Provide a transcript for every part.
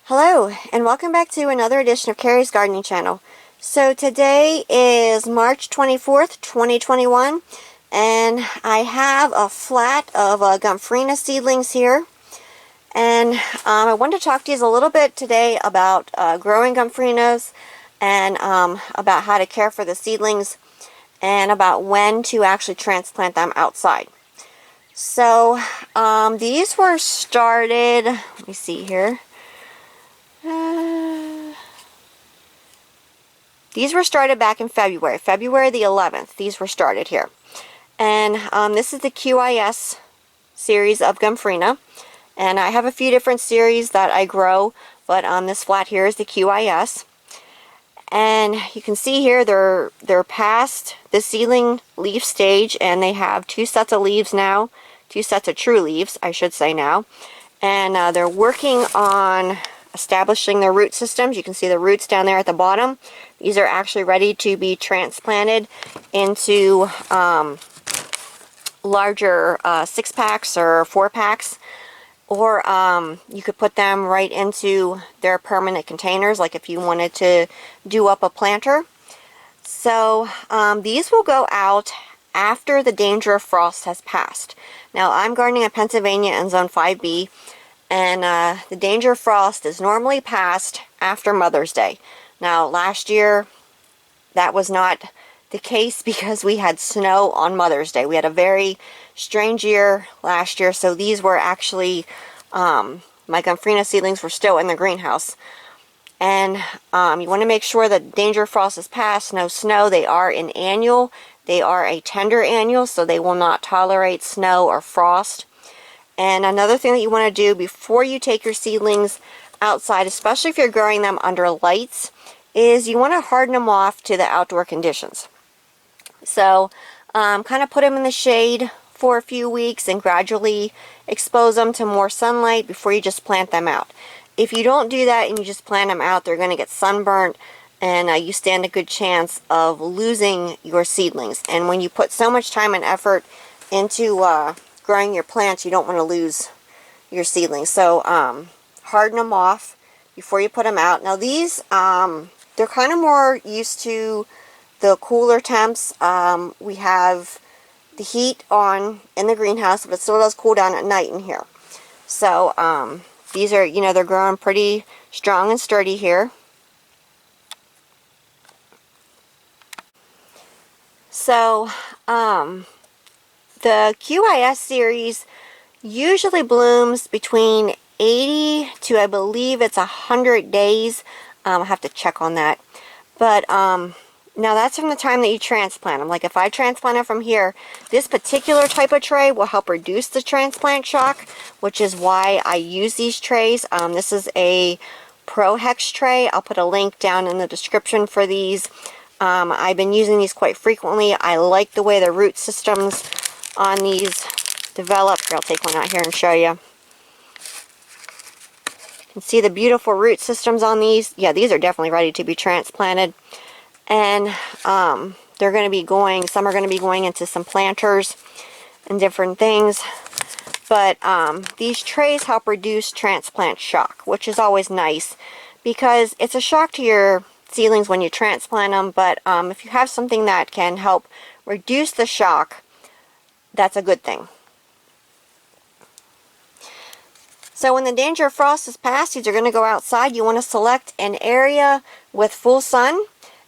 Hello, and welcome back to another edition of Carrie's Gardening Channel. So today is March 24th, 2021, and I have a flat of Gomphrena seedlings here. And I wanted to talk to you a little bit today about growing Gompphrenas and about how to care for the seedlings and about when to actually transplant them outside. So these were started, let me see here. These were started back in February the 11th. These were started here. And this is the QIS series of Gomphrena. And I have a few different series that I grow, but this flat here is the QIS. And you can see here they're past the seedling leaf stage, and they have two sets of leaves now, two sets of true leaves, I should say now. And they're working on establishing their root systems. You can see the roots down there at the bottom. These are actually ready to be transplanted into larger 6-packs or 4-packs. Or you could put them right into their permanent containers, like if you wanted to do up a planter. So these will go out after the danger of frost has passed. Now I'm gardening in Pennsylvania in Zone 5B, and the danger of frost is normally passed after Mother's Day. Now last year that was not the case because we had snow on Mother's Day. We had a very strange year last year, so these were actually, my Gomphrena seedlings were still in the greenhouse. And you want to make sure that danger of frost is passed, no snow. They are an annual. They are a tender annual, so they will not tolerate snow or frost. And another thing that you want to do before you take your seedlings outside, especially if you're growing them under lights, is you want to harden them off to the outdoor conditions. So kind of put them in the shade for a few weeks and gradually expose them to more sunlight before you just plant them out. If you don't do that and you just plant them out, they're going to get sunburnt, and you stand a good chance of losing your seedlings. And when you put so much time and effort into growing your plants, you don't want to lose your seedlings. So harden them off before you put them out. Now these, they're kind of more used to the cooler temps. We have the heat on in the greenhouse, but it still does cool down at night in here. So these are, they're growing pretty strong and sturdy here. So the QIS series usually blooms between 80 to, I believe it's 100 days. I'll have to check on that. But now that's from the time that you transplant them. Like if I transplant them from here, this particular type of tray will help reduce the transplant shock, which is why I use these trays. This is a Pro Hex tray. I'll put a link down in the description for these. I've been using these quite frequently. I like the way the root systems on these develop. Here, I'll take one out here and show you. You can see the beautiful root systems on these. Yeah, these are definitely ready to be transplanted. And they're going to be going, some are going to be going into some planters and different things. But these trays help reduce transplant shock, which is always nice because it's a shock to your seedlings when you transplant them. But if you have something that can help reduce the shock, that's a good thing. So when the danger of frost is past, these are going to go outside. You want to select an area with full sun.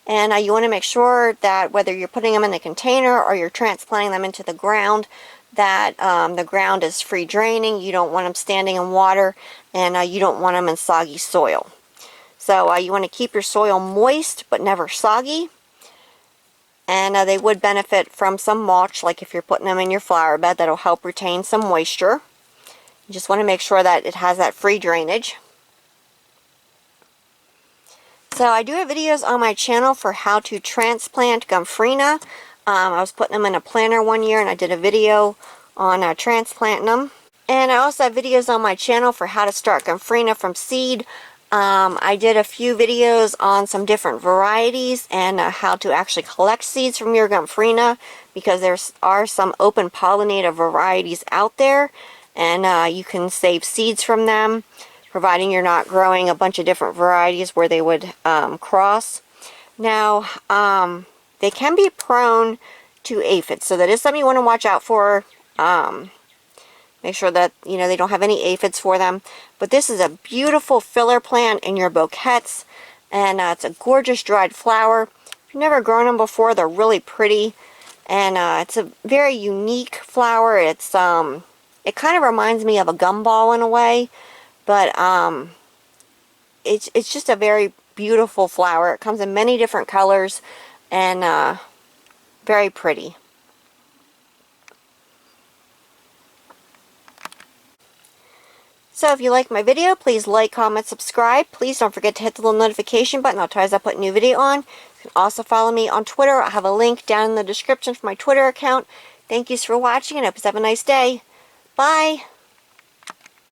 And you want to make sure that whether you're putting them in a container or you're transplanting them into the ground, that the ground is free draining. You don't want them standing in water, and you don't want them in soggy soil. So you want to keep your soil moist but never soggy. And they would benefit from some mulch, like if you're putting them in your flower bed, that'll help retain some moisture. You just want to make sure that it has that free drainage. So I do have videos on my channel for how to transplant Gomphrena. I was putting them in a planter one year and I did a video on transplanting them. And I also have videos on my channel for how to start Gomphrena from seed. I did a few videos on some different varieties and how to actually collect seeds from your Gomphrena, because there are some open pollinator varieties out there, and you can save seeds from them providing you're not growing a bunch of different varieties where they would cross. Now, they can be prone to aphids, so that is something you want to watch out for. Make sure that, you know, they don't have any aphids for them. But this is a beautiful filler plant in your bouquets, and it's a gorgeous dried flower. If you've never grown them before, they're really pretty, and it's a very unique flower. It's it kind of reminds me of a gumball in a way, but it's just a very beautiful flower. It comes in many different colors, and very pretty. So if you like my video, please like, comment, subscribe. Please don't forget to hit the little notification button. I'll tell you as I put a new video on. You can also follow me on Twitter. I have a link down in the description for my Twitter account. Thank you for watching, and I hope you have a nice day. Bye!